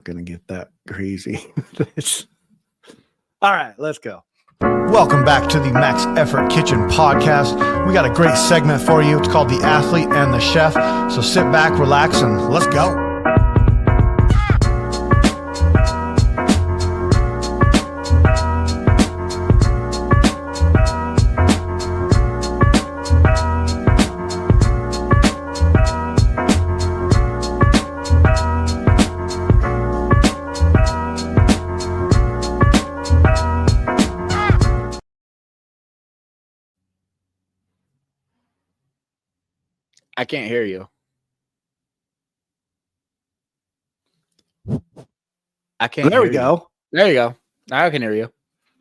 Gonna get that crazy. All right, let's go. Welcome back to the Max Effort Kitchen podcast. We got a great segment for you. It's called The Athlete and the Chef. So sit back, relax, and let's go. I can't hear you. I can't. There we go. There you go. Now I can hear you.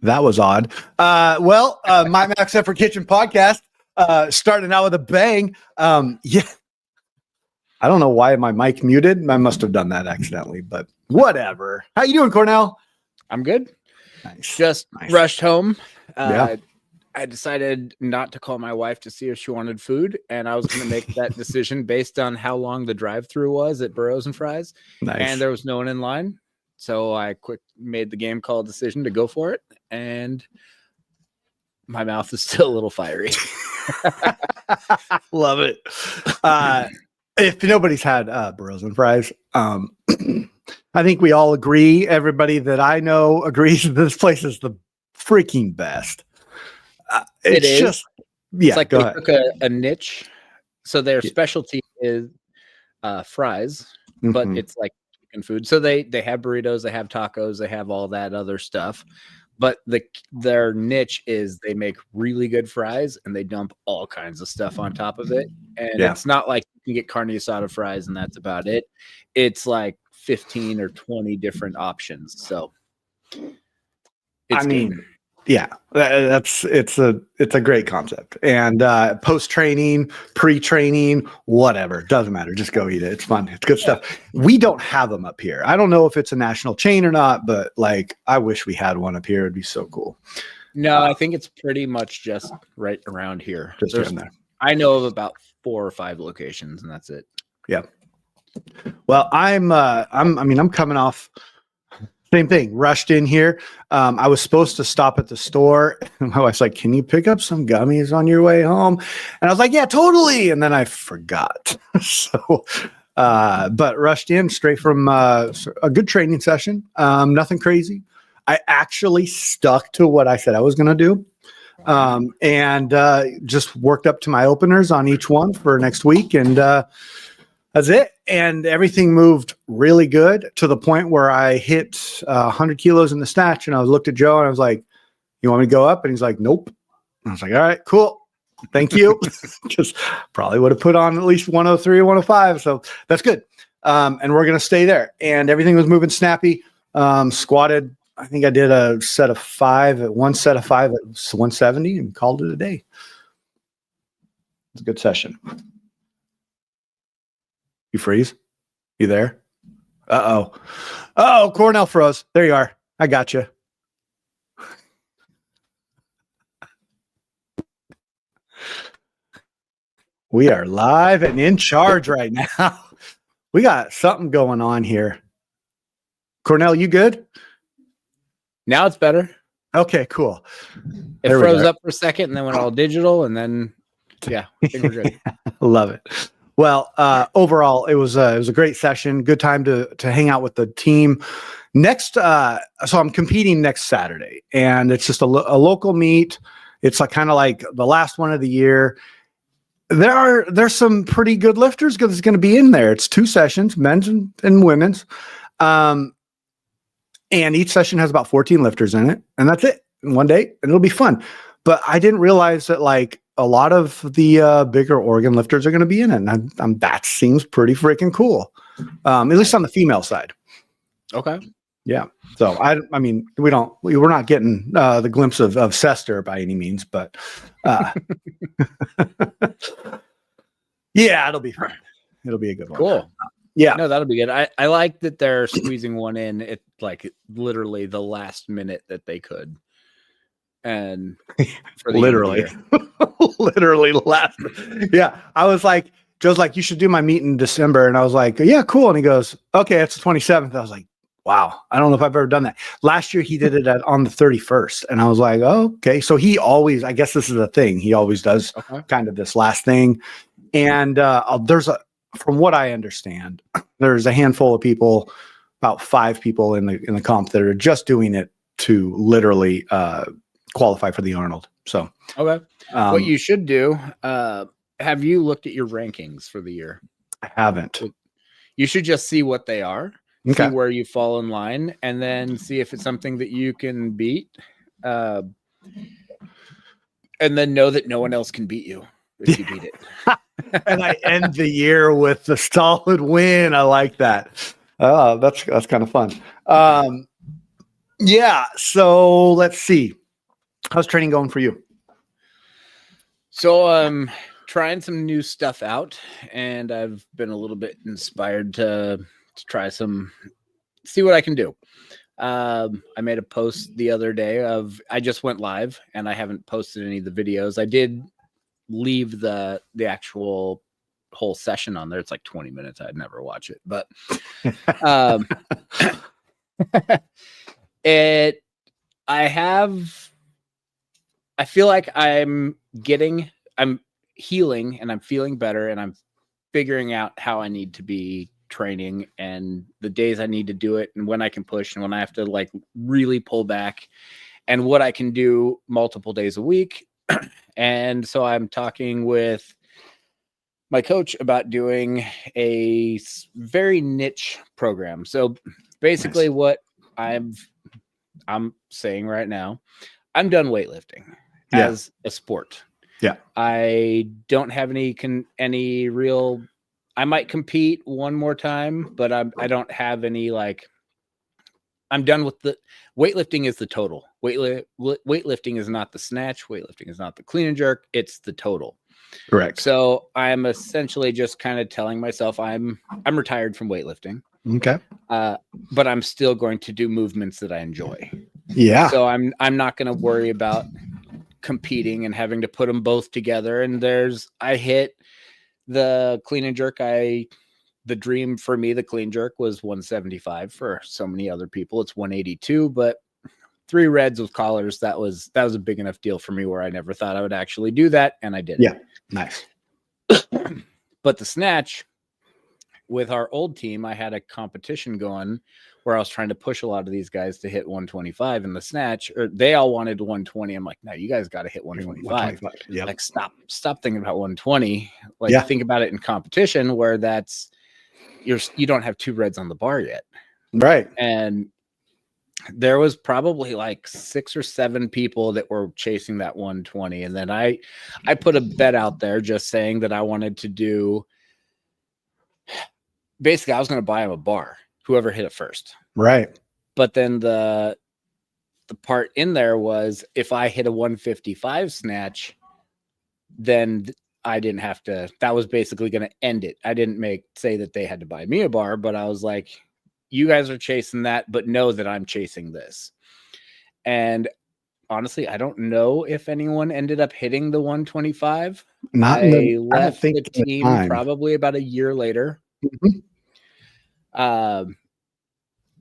That was odd. My Max Effort Kitchen podcast starting out with a bang. Yeah. I don't know why my mic muted. I must have done that accidentally, but whatever. How you doing, Cornell? I'm good. Nice. Just Nice. rushed home. Yeah. I decided not to call my wife to see if she wanted food, and I was going to make that decision based on how long the drive-through was at Burros and Fries. Nice. And there was no one in line, so I made the game call decision to go for it, and my mouth is still a little fiery. Love it. If nobody's had Burros and Fries, I think we all agree. Everybody that I know agrees that this place is the freaking best. It is. Just, yeah. It's like go they ahead. took a niche, so their specialty is fries, but Mhm. it's like chicken food. So they have burritos, they have tacos, they have all that other stuff. But their niche is they make really good fries and they dump all kinds of stuff on top of it. And Yeah. it's not like you can get carne asada fries and that's about it. It's like 15 or 20 different options. So it's good. Yeah, it's a great concept. And post training, pre training, whatever, doesn't matter. Just go eat it. It's fun. It's good stuff. We don't have them up here. I don't know if it's a national chain or not, but like I wish we had one up here. It'd be so cool. No, I think it's pretty much just right around here. Just around there. I know of about 4 or 5 locations, and that's it. Yeah. Well, I'm coming off. Same thing, rushed in here. I was supposed to stop at the store. And my wife's like, can you pick up some gummies on your way home? And I was like, yeah, totally. And then I forgot. But rushed in straight from a good training session. Nothing crazy. I actually stuck to what I said I was going to do. And just worked up to my openers on each one for next week. And that's it. And everything moved really good to the point where I hit 100 kilos in the snatch. And I looked at Joe and I was like, you want me to go up? And he's like, nope. And I was like, all right, cool. Thank you. Just probably would have put on at least 103 or 105. So that's good. And we're going to stay there. And everything was moving snappy. Squatted. I think I did a set of 5 at 170 and called it a day. It's a good session. You freeze? You there? Oh, Cornell froze. There you are. I got you. We are live and in charge right now. We got something going on here. Cornell, you good? Now it's better. Okay, cool. It There we froze go. up for a second and then went all digital and then, yeah, I think we're good. Love it. Well, overall, it was a great session. Good time to hang out with the team. Next, so I'm competing next Saturday, and it's just a local meet. It's like kind of like the last one of the year. There's some pretty good lifters that's going to be in there. It's 2 sessions, men's and women's, and each session has about 14 lifters in it, and that's it in one day, and it'll be fun. But I didn't realize that like a lot of the bigger organ lifters are going to be in it. And that seems pretty freaking cool. At least on the female side. Okay. Yeah. So I mean, we're not getting the glimpse of Sester by any means, but yeah, it'll be fun. It'll be a good one. Cool. Yeah. No, that'll be good. I like that they're squeezing one in at like literally the last minute that they could. And for the Literally. Literally last. Yeah. I was like, Joe's like, you should do my meet in December. And I was like, yeah, cool. And he goes, okay, it's the 27th. I was like, wow, I don't know if I've ever done that. Last year he did it on the 31st, and I was like, oh, okay. So he always, I guess this is a thing. He always does Okay. kind of this last thing. And from what I understand, there's a handful of people, about 5 people in the comp that are just doing it to literally qualify for the Arnold. So Okay. What you should do, have you looked at your rankings for the year? I haven't. You should just see what they are, Okay. see where you fall in line, and then see if it's something that you can beat. And then know that no one else can beat you if you beat it. And I end the year with the solid win. I like that. That's kind of fun. Yeah. So let's see. How's training going for you? So I'm trying some new stuff out, and I've been a little bit inspired to try see what I can do. I made a post the other day I just went live, and I haven't posted any of the videos. I did leave the actual whole session on there. It's like 20 minutes. I'd never watch it, but I feel like I'm healing, and I'm feeling better, and I'm figuring out how I need to be training and the days I need to do it and when I can push and when I have to like really pull back and what I can do multiple days a week. And so I'm talking with my coach about doing a very niche program. So basically Nice. what I'm saying right now, I'm done weightlifting as a sport. Yeah. I don't have any real, I might compete one more time, but I don't have any, like, I'm done with the weightlifting is the total. Weightlifting is not the snatch. Weightlifting is not the clean and jerk. It's the total. Correct. So I'm essentially just kind of telling myself I'm retired from weightlifting. Okay. But I'm still going to do movements that I enjoy. Yeah. So I'm not going to worry about competing and having to put them both together. And I hit the clean and jerk. The dream for me, the clean jerk was 175. For so many other people, it's 182, but 3 reds with collars, that was a big enough deal for me where I never thought I would actually do that. And I did. Yeah. Nice. But the snatch, with our old team, I had a competition going where I was trying to push a lot of these guys to hit 125 in the snatch, or they all wanted 120. I'm like, no, you guys got to hit 125. Yeah. Like, stop thinking about 120. Like, think about it in competition where you don't have 2 reds on the bar yet. Right. And there was probably like 6 or 7 people that were chasing that 120. And then I put a bet out there just saying that I wanted to do, basically I was going to buy him a bar, whoever hit it first. Right. But then the part in there was, if I hit a 155 snatch, then I didn't have to, that was basically going to end it. I didn't say that they had to buy me a bar, but I was like, you guys are chasing that, but know that I'm chasing this. And honestly, I don't know if anyone ended up hitting the 125. I left the team probably about a year later. Mm-hmm.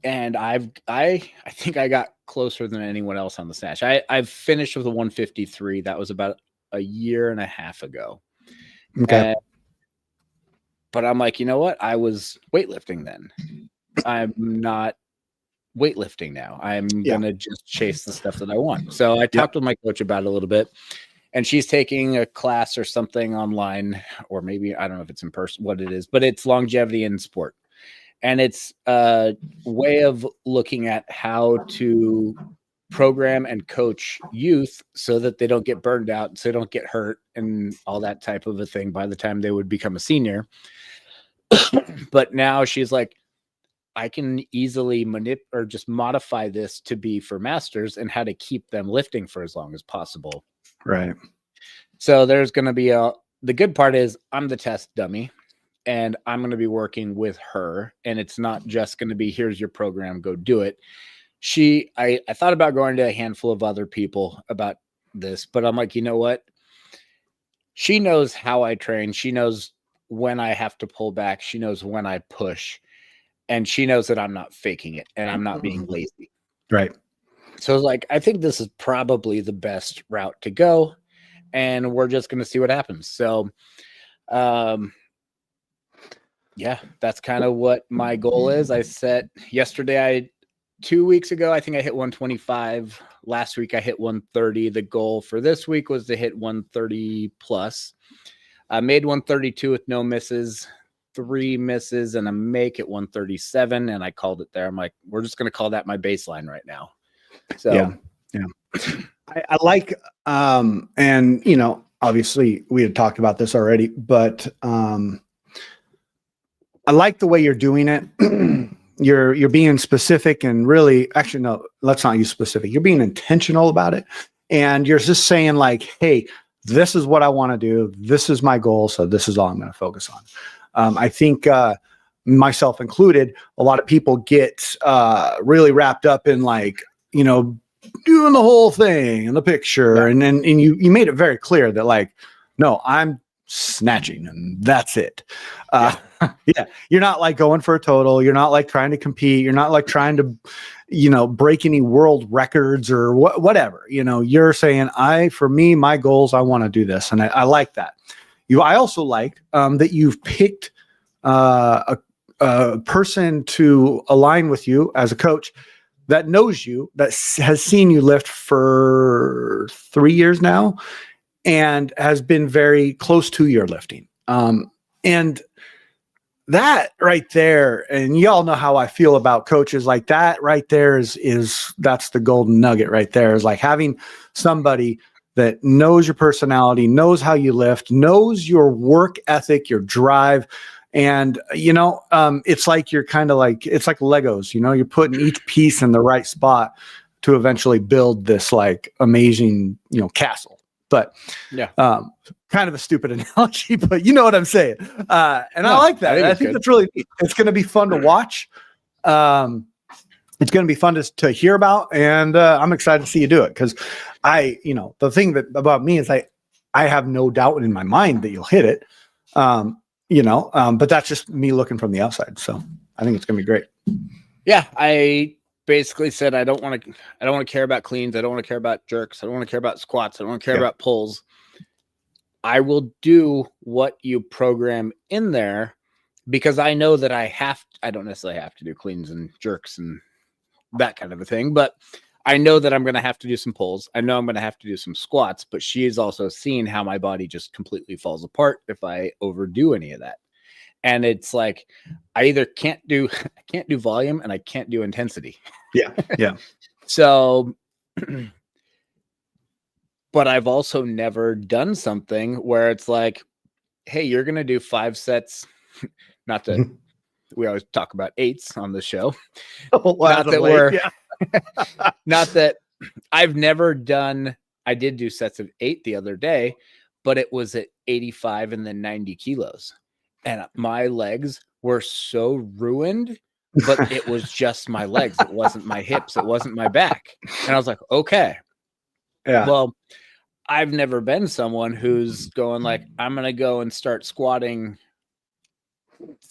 And I think I got closer than anyone else on the snatch. I've finished with a 153. That was about a year and a half ago. Okay. But I'm like, you know what? I was weightlifting then. I'm not weightlifting now. I'm going to just chase the stuff that I want. So I talked with my coach about it a little bit, and she's taking a class or something online, or maybe, I don't know if it's in person, what it is, but it's longevity in sport. And it's a way of looking at how to program and coach youth so that they don't get burned out, so they don't get hurt and all that type of a thing by the time they would become a senior. But now she's like, I can easily just modify this to be for masters and how to keep them lifting for as long as possible. Right. So there's going to be the good part is I'm the test dummy, and I'm going to be working with her, and it's not just going to be, here's your program, go do it. I thought about going to a handful of other people about this, but I'm like, you know what? She knows how I train. She knows when I have to pull back. She knows when I push. and she knows that I'm not faking it and I'm not being lazy. Right. So like, I think this is probably the best route to go, and we're just going to see what happens. So, yeah, that's kind of what my goal is. I set yesterday, 2 weeks ago, I think I hit 125. Last week I hit 130. The goal for this week was to hit 130 plus. I made 132 with no misses, 3 misses, and a make at 137. And I called it there. I'm like, we're just going to call that my baseline right now. So, yeah. I like, and you know, obviously we had talked about this already, but I like the way you're doing it. You're being specific and really, actually, no, let's not use specific. You're being intentional about it. And you're just saying like, hey, this is what I want to do. This is my goal. So this is all I'm going to focus on. I think, myself included, a lot of people get really wrapped up in like, you know, doing the whole thing in the picture. And then, and you made it very clear that like, no, I'm snatching and that's it. Yeah. You're not like going for a total. You're not like trying to compete. You're not like trying to, you know, break any world records or whatever, you know, you're saying for me, my goals, I want to do this. And I like that. I also like that you've picked a person to align with you as a coach that knows you, that has seen you lift for 3 years now and has been very close to your lifting. And that right there, and y'all know how I feel about coaches like that right there is that's the golden nugget right there, is like having somebody that knows your personality, knows how you lift, knows your work ethic, your drive. And, you know, it's like you're kind of like, it's like Legos, you know, you're putting each piece in the right spot to eventually build this like amazing, you know, castle. But yeah, kind of a stupid analogy, but you know what I'm saying. And I like that. I think that's really neat. It's going to be fun to watch. It's going to be fun to hear about. And I'm excited to see you do it because you know, the thing about me is I have no doubt in my mind that you'll hit it. You know, but that's just me looking from the outside. So I think it's going to be great. Yeah. I basically said, I don't want to care about cleans. I don't want to care about jerks. I don't want to care about squats. I don't want to care about pulls. I will do what you program in there because I know that I don't necessarily have to do cleans and jerks and that kind of a thing, but I know that I'm going to have to do some pulls. I know I'm going to have to do some squats, but she has also seen how my body just completely falls apart if I overdo any of that. And it's like, I either can't do volume and I can't do intensity. Yeah. Yeah. So, but I've also never done something where it's like, hey, you're going to do 5 sets. Not that we always talk about 8s on the show. Not that I've never done, I did do sets of 8 the other day, but it was at 85 and then 90 kilos. And my legs were so ruined, but it was just my legs. It wasn't my hips. It wasn't my back. And I was like, okay. Yeah. Well, I've never been someone who's going like, I'm going to go and start squatting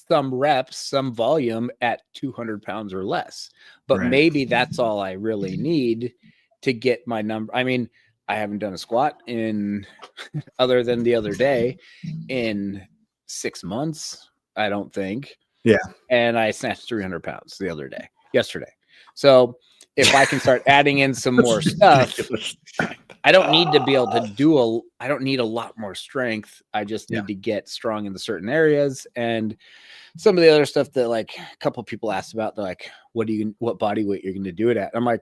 some reps, some volume at 200 pounds or less. But maybe that's all I really need to get my number. I mean, I haven't done a squat other than the other day in 6 months, I don't think. Yeah. And I snatched 300 pounds yesterday. So if I can start adding in some more stuff, I don't need to be able to I don't need a lot more strength. I just need to get strong in the certain areas. And some of the other stuff that like a couple of people asked about, they're like, what body weight you're going to do it at? I'm like,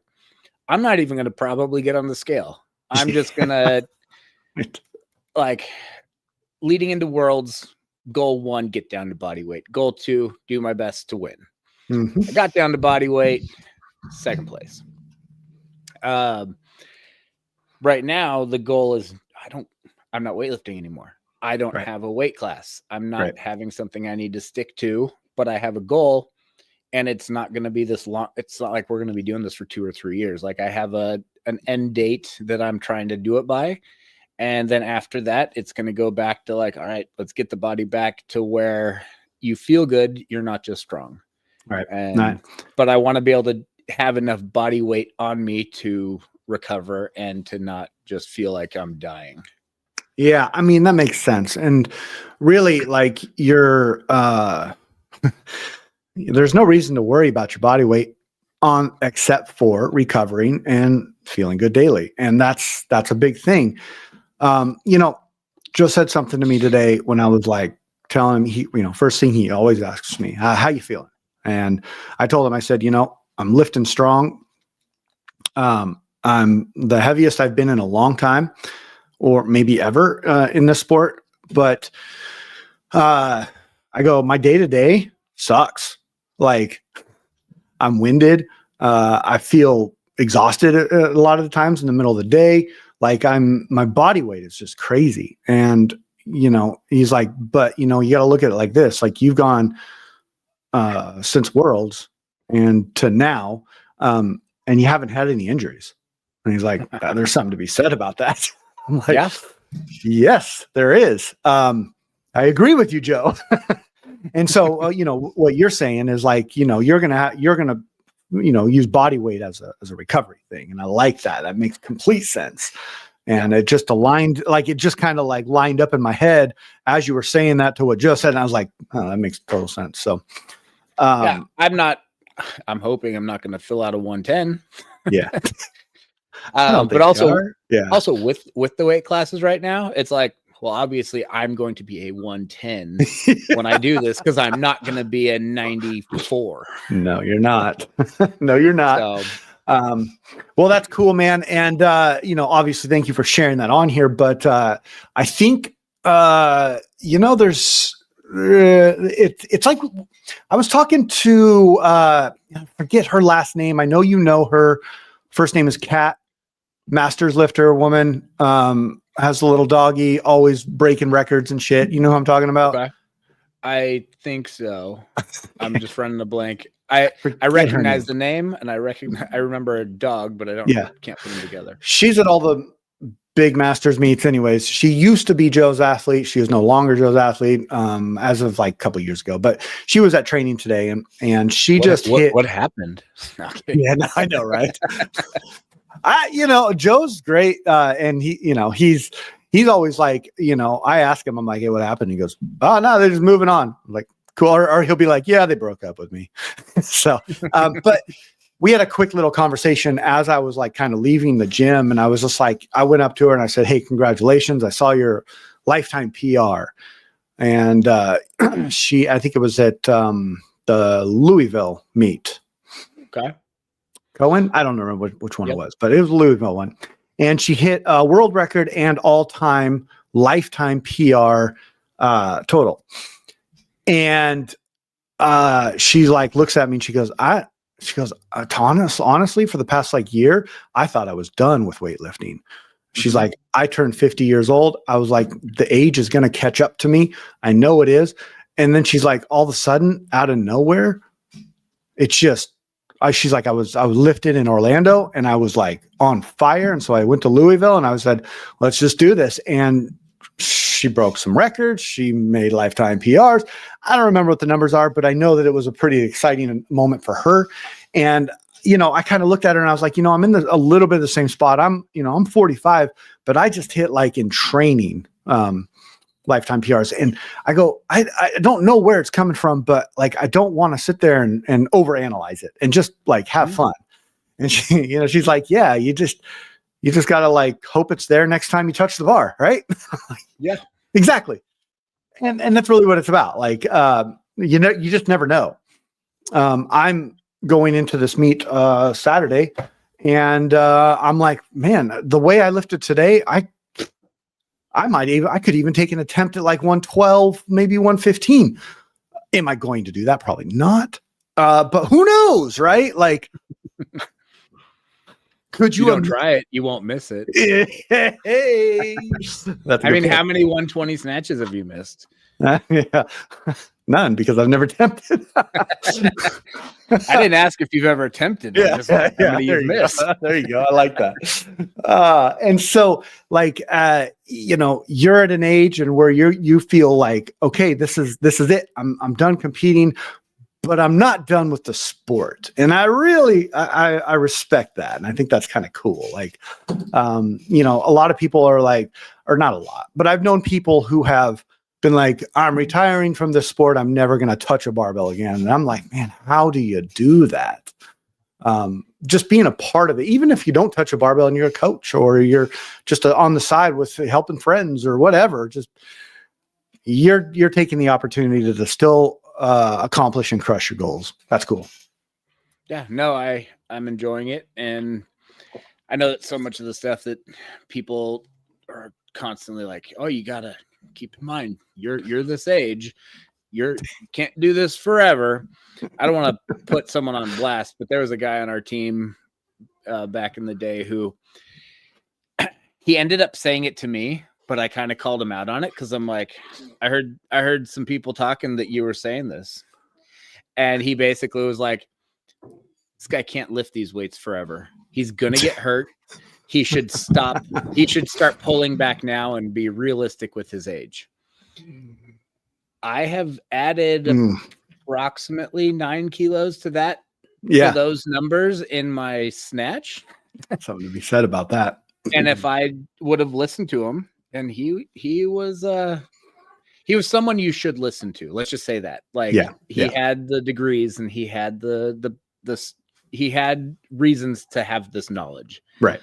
I'm not even going to probably get on the scale. I'm just going to like leading into Worlds. Goal 1, get down to body weight. Goal 2, do my best to win. I got down to body weight, 2nd place. Right now, the goal is I'm not weightlifting anymore. I don't have a weight class. I'm not having something I need to stick to, but I have a goal, and it's not going to be this long. It's not like we're going to be doing this for 2 or 3 years. Like I have an end date that I'm trying to do it by. And then after that, it's going to go back to like, all right, let's get the body back to where you feel good. You're not just strong. Right. And Right. but I want to be able to have enough body weight on me to recover and to not just feel like I'm dying. Yeah, I mean that makes sense. And really like you're there's no reason to worry about your body weight on except for recovering and feeling good daily. And that's a big thing. You know, Joe said something to me today when I was like telling him first thing he always asks me, how you feeling? And I told him, I said, I'm lifting strong. I'm the heaviest I've been in a long time, or maybe ever in this sport. But I go, my day to day sucks. Like I'm winded. I feel exhausted a lot of the times in the middle of the day. Like my body weight is just crazy. And, he's like, but you got to look at it like this. Like you've gone since Worlds and to now, and you haven't had any injuries. And he's like, there's something to be said about that. I'm like, Yeah. Yes, there is. I agree with you, Joe. And so, what you're saying is like, you're gonna use body weight as a recovery thing, and I like that. That makes complete sense. And it just aligned, like it just kind of like lined up in my head as you were saying that to what Joe said, and I was like, oh, that makes total sense. So, yeah, I'm hoping I'm not going to fill out a 110. Yeah. But also with the weight classes right now, it's like, well, obviously I'm going to be a 110 when I do this because I'm not going to be a 94. No, you're not. No, you're not. So, well, that's cool, man. And, obviously thank you for sharing that on here, but, I think, there's, it's like, I was talking to, I forget her last name. I know, her first name is Kat, masters lifter woman, has a little doggy, always breaking records and shit. You know who I'm talking about? okay. I think so. I'm just running a blank. I recognize the name and I remember a dog, but I can't put them together. She's at all the big masters meets anyways. She used to be Joe's athlete. She is no longer Joe's athlete as of like a couple of years ago, but she was at training today and she what happened? Yeah, I know, right? Joe's great. And he's always like, I ask him, I'm like, hey, what happened? He goes, oh no, they're just moving on. I'm like, cool. Or he'll be like, yeah, they broke up with me. So, but we had a quick little conversation as I was like kind of leaving the gym. And I was just like, I went up to her and I said, hey, congratulations. I saw your lifetime PR. And I think it was at the Louisville meet. Okay. Cohen? I don't remember which one it was, but it was a Louisville one. And she hit a world record and all-time lifetime PR total. And she like looks at me and she goes, honestly, for the past like year, I thought I was done with weightlifting. She's like, I turned 50 years old. I was like, the age is going to catch up to me. I know it is. And then she's like, all of a sudden, out of nowhere, it's just, she's like, I was lifted in Orlando and I was like on fire. And so I went to Louisville and I said, let's just do this. And she broke some records. She made lifetime PRs. I don't remember what the numbers are, but I know that it was a pretty exciting moment for her. And, I kind of looked at her and I was like, I'm in a little bit of the same spot. I'm 45, but I just hit like in training, lifetime PRs. And I go, I don't know where it's coming from, but like, I don't want to sit there and overanalyze it and just like have fun. And she, she's like, yeah, you just got to like hope it's there next time you touch the bar. Right. Yeah, exactly. And that's really what it's about. Like, you just never know. I'm going into this meet Saturday and I'm like, man, the way I lifted today, I could even take an attempt at like 112, maybe 115. Am I going to do that? Probably not. But who knows, right? Like, could you don't try it? You won't miss it. Hey, I mean, how many 120 snatches have you missed? Yeah. None, because I've never attempted. I didn't ask if you've ever attempted. Just how many you've missed. There you go. I like that. And so, like, you're at an age and where you feel like, okay, this is it. I'm done competing. but I'm not done with the sport. And I really, I respect that. And I think that's kind of cool. Like, you know, a lot of people are like, or not a lot, but I've known people who have been like, I'm retiring from this sport. I'm never going to touch a barbell again. And I'm like, man, how do you do that? Just being a part of it, even if you don't touch a barbell and you're a coach or you're just on the side with helping friends or whatever, just you're taking the opportunity to still accomplish and crush your goals. That's cool. Yeah, no, I'm enjoying it. And I know that so much of the stuff that people are constantly like, oh, you gotta keep in mind, you're this age, you can't do this forever. I don't want to put someone on blast, but there was a guy on our team back in the day who he ended up saying it to me, but I kind of called him out on it because I'm like, I heard some people talking that you were saying this. And he basically was like, this guy can't lift these weights forever. He's gonna get hurt. He should stop. He should start pulling back now and be realistic with his age. I have added approximately 9 kilos to that. Yeah. To those numbers in my snatch. Something to be said about that. And if I would have listened to him, and he was someone you should listen to. Let's just say that. Like he had the degrees and he had he had reasons to have this knowledge. Right.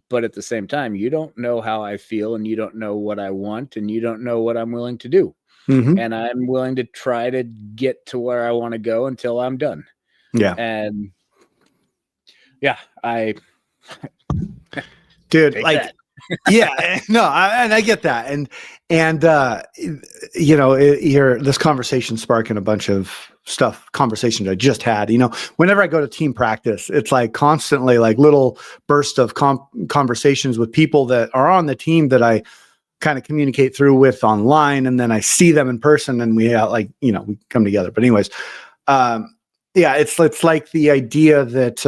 But at the same time, you don't know how I feel and you don't know what I want and you don't know what I'm willing to do. Mm-hmm. And I'm willing to try to get to where I want to go until I'm done. Yeah. And yeah, dude, like, yeah, no, I get that. And you know, this conversation sparking a bunch of conversations I just had, you know, whenever I go to team practice, it's like constantly like little bursts of conversations with people that are on the team that I kind of communicate through with online. And then I see them in person and we like, you know, we come together. But anyways, yeah, it's like the idea that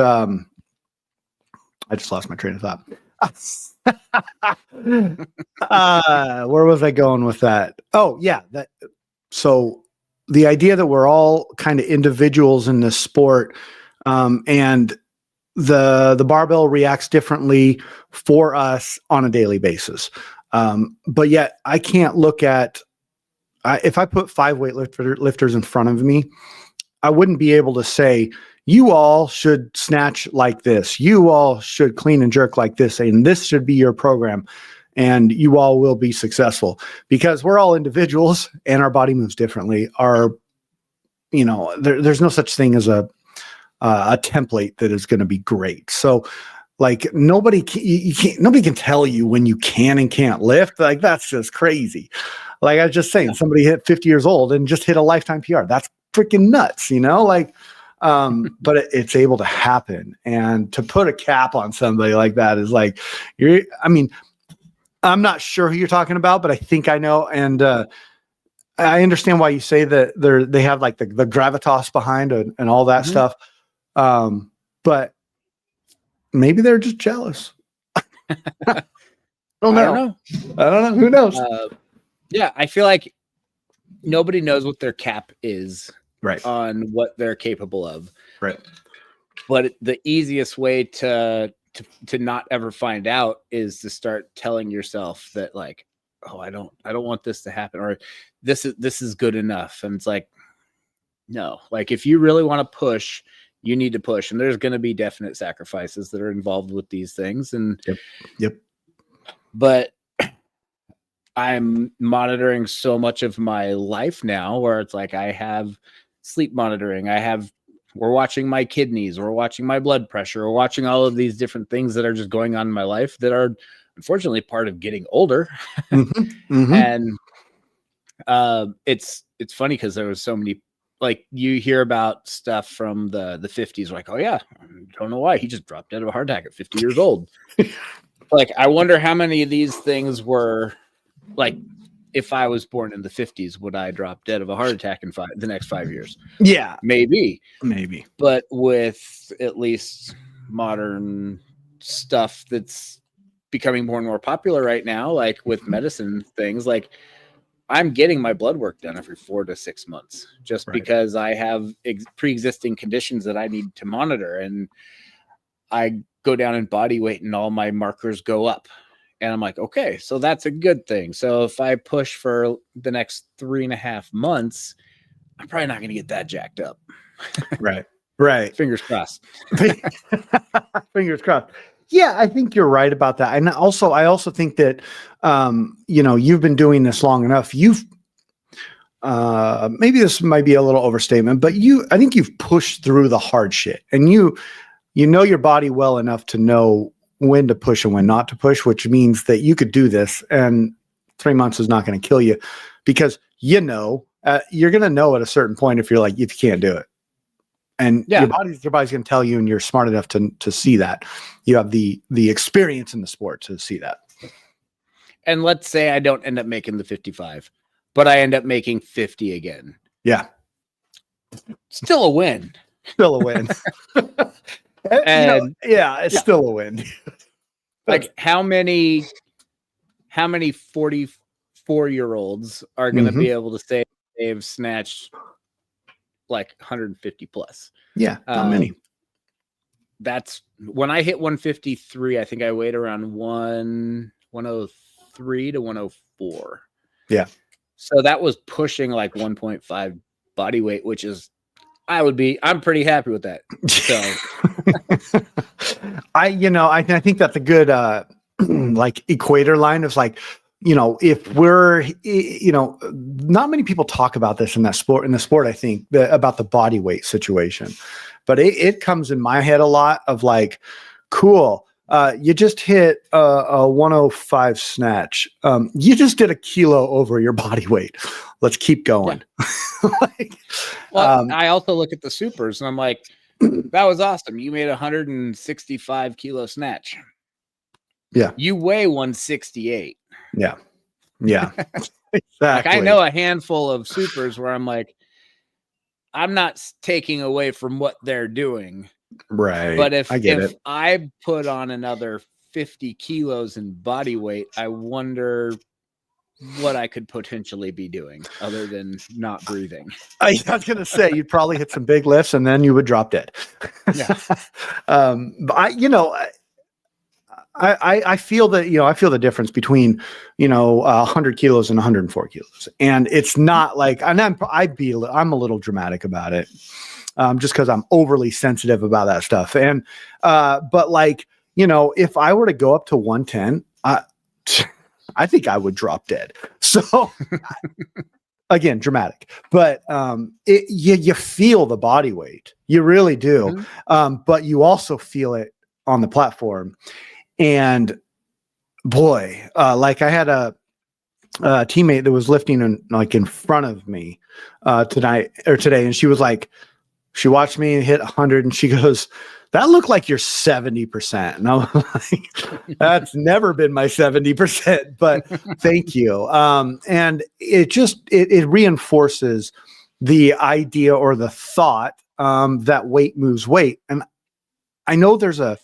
I just lost my train of thought. Where was I going with that? Oh, yeah. So the idea that we're all kind of individuals in this sport, and the barbell reacts differently for us on a daily basis. But yet I can't look at, if I put 5 lifters in front of me, I wouldn't be able to say, you all should snatch like this. You all should clean and jerk like this. And this should be your program. And you all will be successful because we're all individuals and our body moves differently. You know, there's no such thing as a template that is going to be great. So like nobody can tell you when you can and can't lift. Like that's just crazy. Like I was just saying, somebody hit 50 years old and just hit a lifetime PR. That's freaking nuts, you know, like, but it's able to happen. And to put a cap on somebody like that is like, I mean, I'm not sure who you're talking about, but I think I know. And I understand why you say that they have like the gravitas behind and all that stuff. But maybe they're just jealous. I don't know. Who knows? Yeah, I feel like nobody knows what their cap is, right, on what they're capable of. Right. But the easiest way to not ever find out is to start telling yourself that like, oh, I don't want this to happen, or this is good enough. And it's like, no, like if you really want to push, you need to push. And there's going to be definite sacrifices that are involved with these things. And Yep. But I'm monitoring so much of my life now where it's like I have sleep monitoring. We're watching my kidneys, we're watching my blood pressure, we're watching all of these different things that are just going on in my life that are unfortunately part of getting older. And it's funny because there was so many, like you hear about stuff from the 50s, like, oh yeah, I don't know why he just dropped dead of a heart attack at 50 years old. Like, I wonder how many of these things were like, if I was born in the 50s, would I drop dead of a heart attack in the next 5 years? Yeah, maybe. But with at least modern stuff that's becoming more and more popular right now, like with medicine things, like I'm getting my blood work done every 4 to 6 months just Right. because I have pre-existing conditions that I need to monitor, and I go down in body weight and all my markers go up. And I'm like, okay, so that's a good thing. So if I push for the next 3.5 months, I'm probably not going to get that jacked up. Right. Fingers crossed. Fingers crossed. Yeah, I think you're right about that. And also, I also think that, you've been doing this long enough. You've, maybe this might be a little overstatement, but I think you've pushed through the hard shit, and you know your body well enough to know when to push and when not to push, which means that you could do this and 3 months is not going to kill you, because you're going to know at a certain point if you can't do it. And your body's going to tell you, and you're smart enough to see that. You have the experience in the sport to see that. And let's say I don't end up making the 55, but I end up making 50 again. Yeah. Still a win. Still a win. And it's still a win. Like how many 44-year-olds are going to be able to say they've snatched like 150 plus? Yeah, not many. That's when I hit 153. I think I weighed around 103 to 104. Yeah. So that was pushing like 1.5 body weight, which is, I'm pretty happy with that. So I think that's a good like equator line of like, if we're, not many people talk about this in the sport, I think about the body weight situation, but it comes in my head a lot of like, cool. You just hit a 105 snatch. You just did a kilo over your body weight. Let's keep going. Yeah. I also look at the supers and I'm like, that was awesome. You made 165 kilo snatch. Yeah. You weigh 168. Yeah. Exactly. Like I know a handful of supers where I'm like, I'm not taking away from what they're doing. Right. But if I put on another 50 kilos in body weight, I wonder what I could potentially be doing other than not breathing. I was going to say, you'd probably hit some big lifts and then you would drop dead. Yeah. But I feel that, I feel the difference between, 100 kilos and 104 kilos. And it's not like, and I'm a little dramatic about it. Just because I'm overly sensitive about that stuff. And, but like, if I were to go up to 110, I think I would drop dead. So again, dramatic, but, you feel the body weight, you really do. Mm-hmm. But you also feel it on the platform. And boy, like I had a teammate that was lifting in front of me, today. And she was like, she watched me hit 100 and she goes, that looked like you're 70%. And I'm like, that's never been my 70%, but thank you. And it reinforces the idea or the thought, that weight moves weight. And I know there's a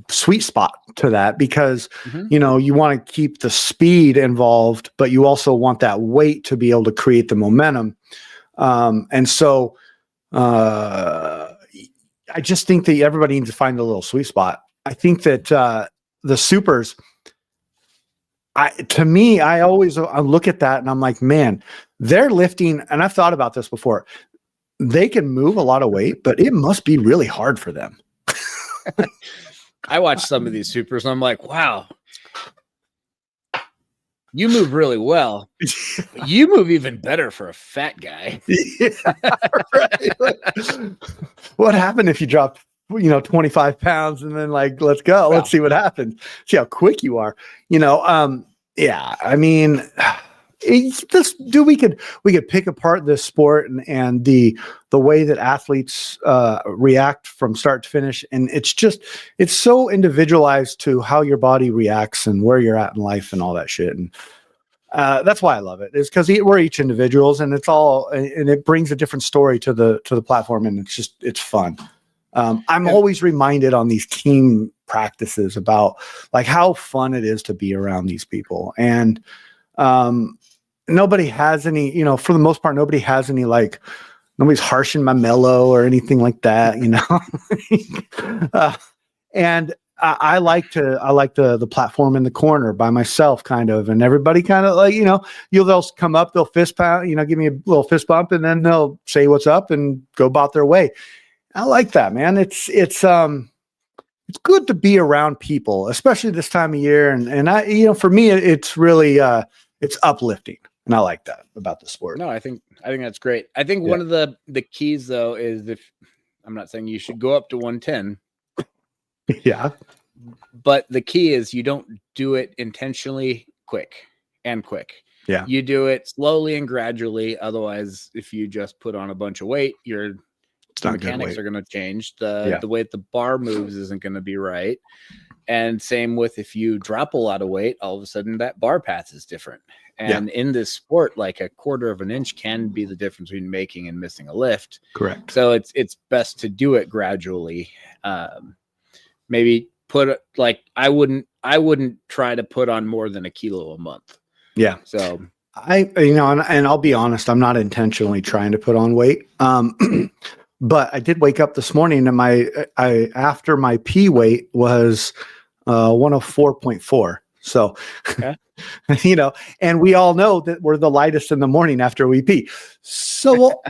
sweet spot to that because, you want to keep the speed involved, but you also want that weight to be able to create the momentum. And so, I just think that everybody needs to find a little sweet spot. I think that, the supers, I always look at that and I'm like, man, they're lifting. And I've thought about this before. They can move a lot of weight, but it must be really hard for them. I watch some of these supers and I'm like, wow, you move really well. But you move even better for a fat guy. Yeah, right. What happened if you dropped, 25 pounds and then like, let's go, let's see what happens. See how quick you are, yeah, I mean, we could pick apart this sport and the way that athletes react from start to finish. And it's so individualized to how your body reacts and where you're at in life and all that shit. And that's why I love it, is because we're each individuals and it brings a different story to the platform. And it's fun. I'm always reminded on these team practices about like how fun it is to be around these people. And nobody has any, you know, for the most part, nobody has any like, nobody's harshing my mellow or anything like that, you know. And I like the platform in the corner by myself, kind of, and everybody kind of like, you know, they'll come up, they'll fist pound, you know, give me a little fist bump, and then they'll say what's up and go about their way. I like that, man. It's good to be around people, especially this time of year, and I, you know, for me, it's really it's uplifting, and I like that about the sport. No, I think that's great. I think one of the keys though is, if I'm not saying you should go up to 110. Yeah. But the key is you don't do it intentionally quick. Yeah. You do it slowly and gradually. Otherwise, if you just put on a bunch of weight, your mechanics are going to change. The way the bar moves isn't going to be right. And same with if you drop a lot of weight, all of a sudden that bar path is different. And in this sport, like a quarter of an inch can be the difference between making and missing a lift. Correct. So it's best to do it gradually. Maybe put like I wouldn't try to put on more than 1 kilo a month. Yeah. So you know, and I'll be honest, I'm not intentionally trying to put on weight. But I did wake up this morning and after my pee weight was 104.4. So, you know, and we all know that we're the lightest in the morning after we pee. So we'll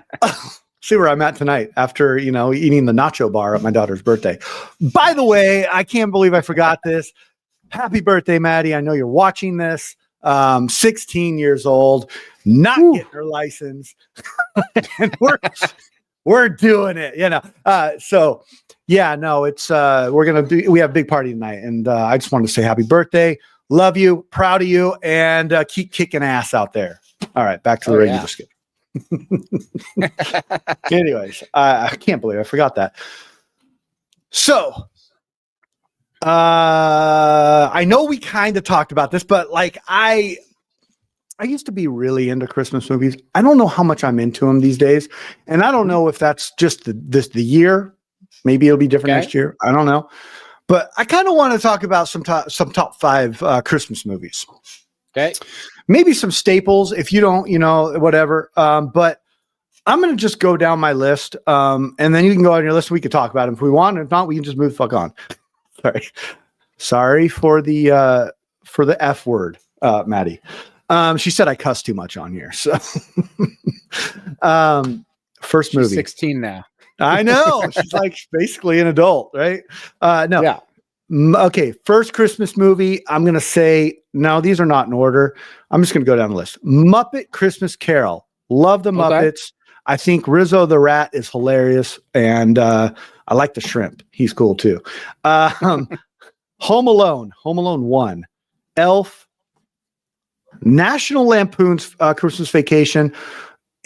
see where I'm at tonight after, you know, eating the nacho bar at my daughter's birthday. By the way, I can't believe I forgot this. Happy birthday, Maddie. I know you're watching this. 16 years old, not getting her license. And we're doing it, you know. So yeah, no, it's we have a big party tonight, and I just wanted to say happy birthday. Love you, proud of you, and keep kicking ass out there. All right, back to the regular skip. Anyways, I can't believe I forgot that. So I know we kind of talked about this, but like I used to be really into Christmas movies. I don't know how much I'm into them these days, and I don't know if that's just the year. Maybe it'll be different next year. I don't know, but I kind of want to talk about some top 5 Christmas movies. Okay, maybe some staples if you don't, you know, whatever. But I'm going to just go down my list, and then you can go on your list. We could talk about them if we want. If not, we can just move the fuck on. Sorry for the F word, Maddie. She said I cuss too much on here. So, first movie. She's 16 now. I know. She's like basically an adult, right? No. Yeah. Okay. First Christmas movie. I'm going to say, no, these are not in order. I'm just going to go down the list. Muppet Christmas Carol. Love the Muppets. I think Rizzo the Rat is hilarious. And I like the shrimp. He's cool too. Home Alone 1, Elf, National Lampoon's Christmas Vacation.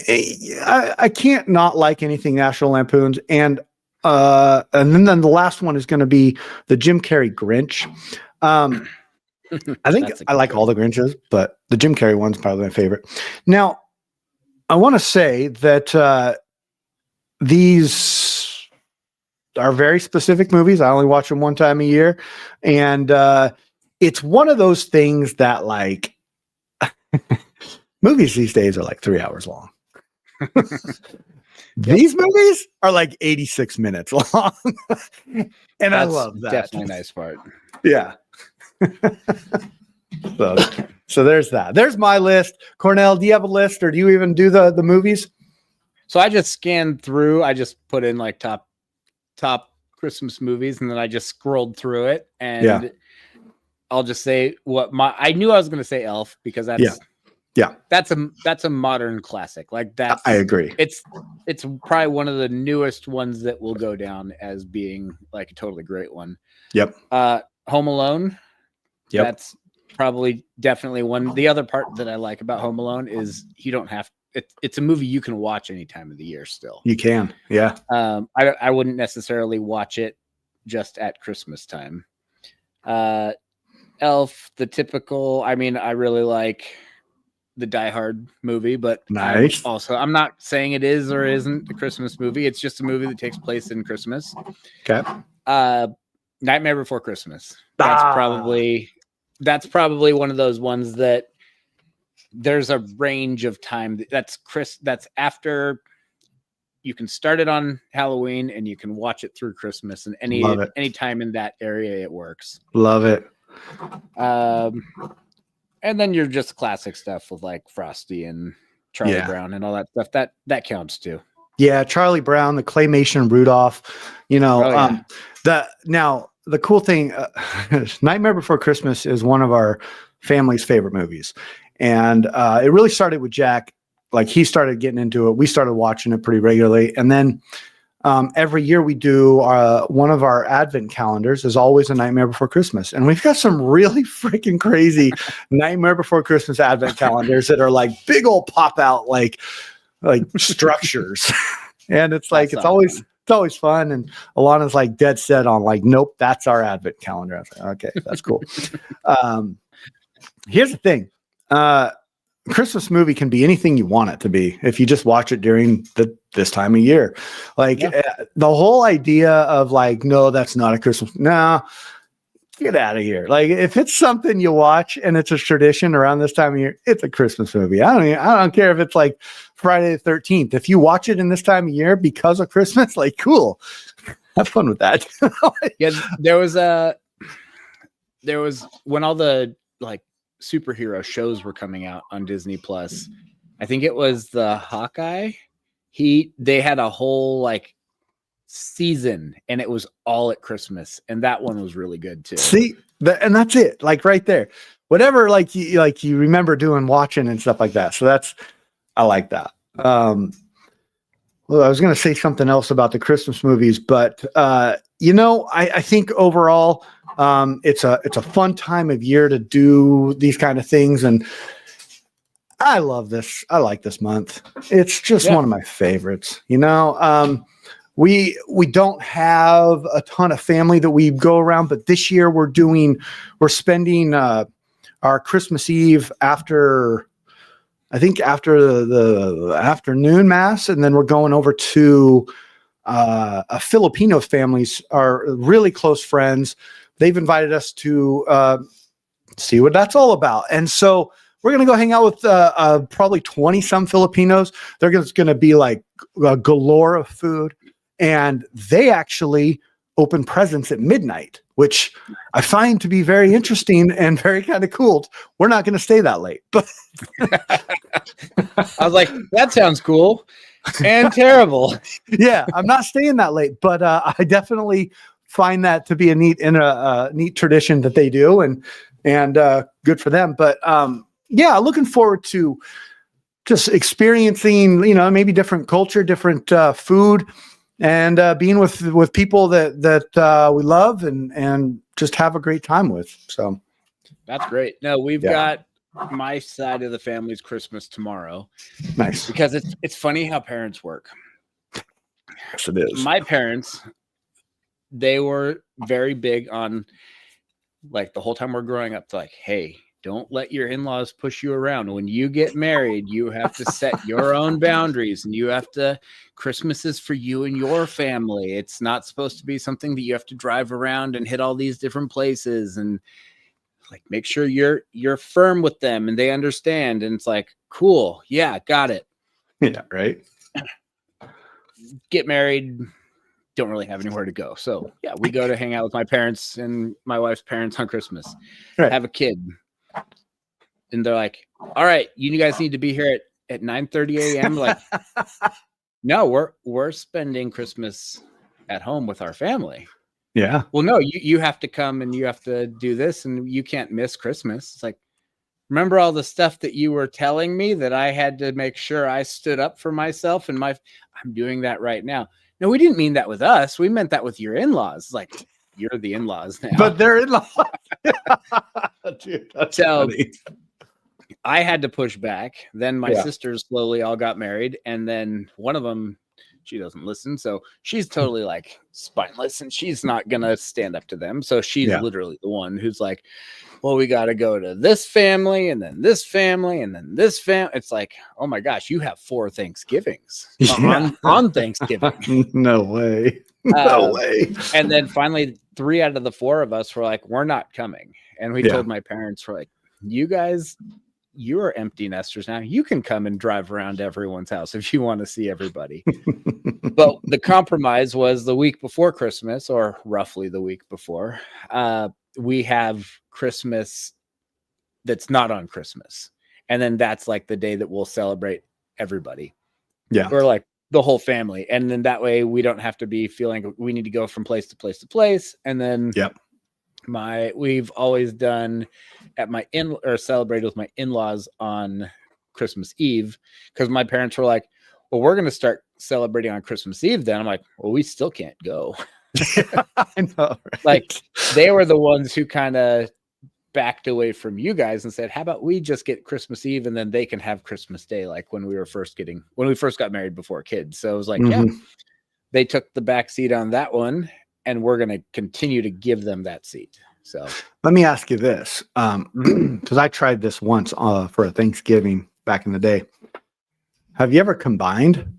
I can't not like anything National Lampoon's, and then the last one is going to be the Jim Carrey Grinch. I think I like all the Grinches, but the Jim Carrey one's probably my favorite. Now, I want to say that these are very specific movies. I only watch them one time a year, and it's one of those things that like movies these days are like 3 hours long. These movies are like 86 minutes long. And I love that. Definitely a nice part. Yeah. So there's that. There's my list. Cornell, do you have a list, or do you even do the movies? So I just scanned through. I just put in like top Christmas movies, and then I just scrolled through it. And I'll just say I knew I was going to say Elf, because that's a modern classic. Like that. I agree. It's probably one of the newest ones that will go down as being like a totally great one. Yep. Home Alone. Yep. That's probably definitely one. The other part that I like about Home Alone is you don't have it's a movie you can watch any time of the year still. You can. Yeah. I wouldn't necessarily watch it just at Christmas time. Elf, the typical, I mean, I really like the Die Hard movie, but Nice. I'm not saying it is or isn't a Christmas movie. It's just a movie that takes place in Christmas. Okay. Nightmare Before Christmas. That's probably one of those ones that there's a range of time. That's after. You can start it on Halloween and you can watch it through Christmas, and any time in that area it works. Love it. And then you're just classic stuff with like Frosty and Charlie Brown and all that stuff. That counts too. Yeah, Charlie Brown, the claymation Rudolph. The cool thing, Nightmare Before Christmas is one of our family's favorite movies, and it really started with Jack. Like he started getting into it. We started watching it pretty regularly. And then every year we do one of our advent calendars is always a Nightmare Before Christmas. And we've got some really freaking crazy Nightmare Before Christmas advent calendars that are like big old pop out, like structures. And it's like, it's always fun. And Alana's like dead set on like, nope, that's our advent calendar. I was like, okay, that's cool. Here's the thing. Christmas movie can be anything you want it to be if you just watch it during this time of year. Like the whole idea of like, no, that's not a Christmas. No, get out of here. Like if it's something you watch and it's a tradition around this time of year, it's a Christmas movie. I don't care if it's like Friday the 13th. If you watch it in this time of year because of Christmas, like cool, have fun with that. Yeah, there was when all the like superhero shows were coming out on Disney Plus. I think it was the Hawkeye. They had a whole like season and it was all at Christmas, and that one was really good too. See, and that's it, like right there. Whatever, like you remember doing, watching and stuff like that. So I like that. Well, I was going to say something else about the Christmas movies, but I think overall, it's a fun time of year to do these kind of things, and I love this. I like this month. It's just one of my favorites. We don't have a ton of family that we go around, but this year we're spending our Christmas Eve after the afternoon mass, and then we're going over to a Filipino families, are really close friends. They've invited us to see what that's all about. And so we're going to go hang out with probably 20 some Filipinos. They're going to be like a galore of food. And they actually open presents at midnight, which I find to be very interesting and very kind of cool. We're not going to stay that late. But I was like, that sounds cool and terrible. Yeah, I'm not staying that late, but I definitely find that to be a neat tradition that they do, and good for them. But looking forward to just experiencing, maybe different culture, different food, and being with people that we love and just have a great time with. So that's great. No, we've got my side of the family's Christmas tomorrow. Nice, because it's funny how parents work. Yes, it is. My parents, they were very big on, like, the whole time we're growing up, like, hey, don't let your in-laws push you around. When you get married, you have to set your own boundaries, and Christmas is for you and your family. It's not supposed to be something that you have to drive around and hit all these different places, and like, make sure you're firm with them and they understand. And it's like, cool. Yeah, got it. Yeah. Right. Get married. Don't really have anywhere to go. So yeah, we go to hang out with my parents and my wife's parents on Christmas, have a kid. And they're like, all right, you guys need to be here at 9:30 a.m. Like, no, we're spending Christmas at home with our family. Yeah. Well, no, you have to come and you have to do this, and you can't miss Christmas. It's like, remember all the stuff that you were telling me that I had to make sure I stood up for myself, and I'm doing that right now. No, we didn't mean that with us. We meant that with your in-laws. Like, you're the in-laws now. But they're in-laws. Dude, that's so funny. I had to push back. Then my sisters slowly all got married. And then one of them, she doesn't listen. So she's totally like spineless, and she's not going to stand up to them. So she's literally the one who's like, well, we got to go to this family and then this family and then this family. It's like, oh my gosh, you have 4 Thanksgivings on Thanksgiving. No way. No Um, way. And then finally, 3 out of the 4 of us were like, we're not coming. And we Yeah. told my parents, we're like, you guys, you are empty nesters now. You can come and drive around everyone's house if you want to see everybody. But the compromise was the week before Christmas, or roughly the week before, we have Christmas that's not on Christmas. And then that's like the day that we'll celebrate everybody. Yeah. Or like the whole family. And then that way we don't have to be feeling we need to go from place to place to place. And then Yep. we've always done at my celebrated with my in-laws on Christmas Eve, because my parents were like, well, we're going to start celebrating on Christmas Eve. Then I'm like, well, we still can't go. I know. Right? Like they were the ones who kind of backed away from you guys and said, how about we just get Christmas Eve and then they can have Christmas Day, like when we first got married before kids. So it was like, yeah, they took the back seat on that one, and we're going to continue to give them that seat. So Let me ask you this, because I tried this once for a Thanksgiving back in the day. Have you ever combined?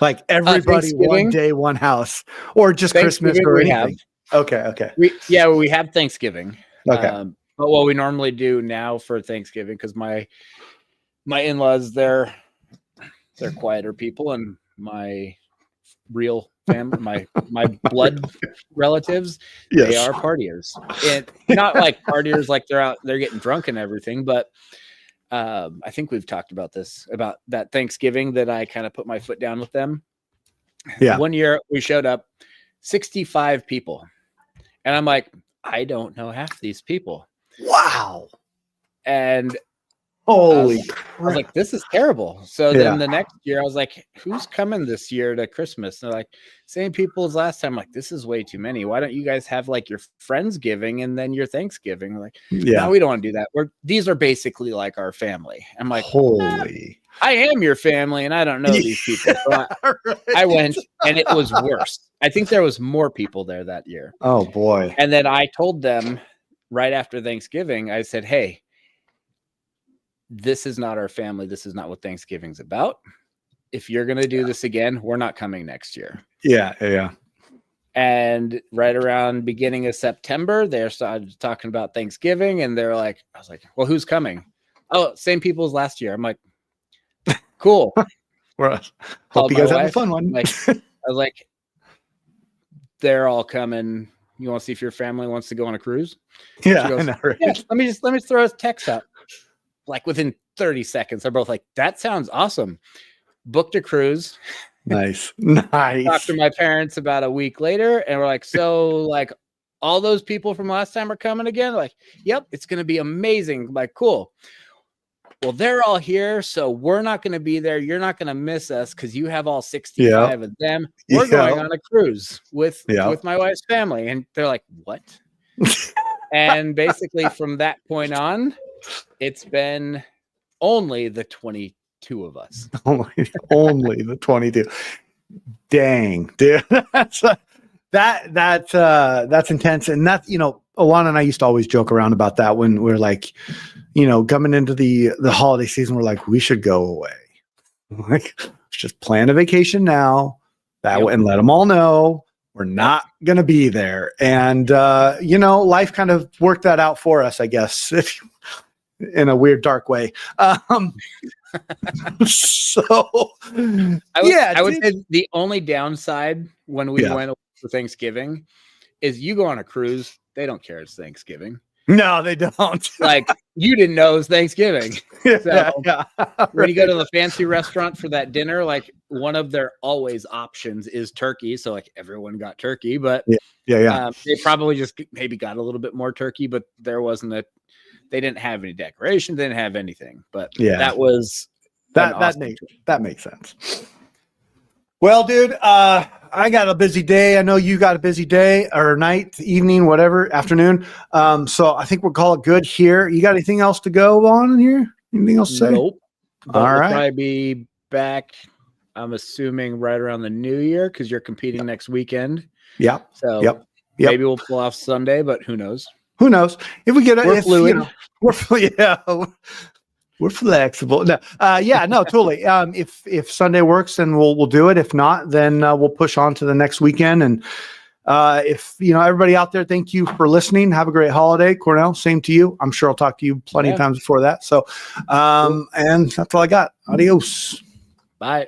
Like everybody one day, one house, or just Christmas or anything? Okay. We have Thanksgiving. Okay. But what we normally do now for Thanksgiving, because my in-laws, they're quieter people, and my real family, my blood relatives, Yes. they are partiers. And not like partiers like they're getting drunk and everything, but I think we've talked about this, about that Thanksgiving that I kind of put my foot down with them. Yeah. One year we showed up 65 people. And I'm like, I don't know half these people. Wow. And Holy I was crap. like, this is terrible. So Yeah. then the next year I was like, who's coming this year to Christmas? And they're like, same people as last time. I'm like, this is way too many. Why don't you guys have like your Friendsgiving and then your Thanksgiving? I'm like, no, we don't want to do that. These are basically like our family. I'm like, holy. I am your family and I don't know these people. So I went, and it was worse. I think there was more people there that year. Oh boy. And then I told them right after Thanksgiving, I said, hey, this is not our family. This is not what Thanksgiving's about. If you're going to do this again, we're not coming next year. Yeah. And right around beginning of September, they started talking about Thanksgiving, and they're like, I was like, well, who's coming? Oh, same people as last year. I'm like, cool. Hope you guys have a fun one. Like, I was like, they're all coming. You want to see if your family wants to go on a cruise? Yeah, goes, I know, right? Yeah, let me throw a text out. Like within 30 seconds, they're both like, that sounds awesome. Booked a cruise. Nice. Talked to my parents about a week later, and we're like, so like all those people from last time are coming again? Like, yep, it's gonna be amazing. Like, cool. Well, they're all here, so we're not gonna be there. You're not gonna miss us because you have all 65 of them. We're going on a cruise with my wife's family. And they're like, what? And basically from that point on, it's been only the 22 of us. only the 22. Dang, dude. That's intense. And that, Alana and I used to always joke around about that when we're like, coming into the holiday season, we're like, we should go away. Like, let's just plan a vacation now and let them all know we're not going to be there. And, life kind of worked that out for us, I guess, in a weird, dark way. I would say the only downside when we went away for Thanksgiving is you go on a cruise. They don't care it's Thanksgiving. No, they don't. Like, you didn't know it was Thanksgiving. So when you go to the fancy restaurant for that dinner, like one of their always options is turkey. So like everyone got turkey, but they probably just maybe got a little bit more turkey, but there wasn't they didn't have any decoration. They didn't have anything, but that was that makes sense. Well, dude, I got a busy day. I know you got a busy day or night, evening, whatever, afternoon. So I think we'll call it good here. You got anything else to go on in here? Anything else to say? Nope. But all right. We'll probably be back, I'm assuming, right around the new year because you're competing next weekend. Yeah. So maybe we'll pull off Sunday, but who knows? Who knows? If we get it, We're fluid. We're flexible. No, totally. If Sunday works, then we'll do it. If not, then we'll push on to the next weekend. And if everybody out there, thank you for listening. Have a great holiday, Cornell. Same to you. I'm sure I'll talk to you plenty of times before that. So, and that's all I got. Adios. Bye.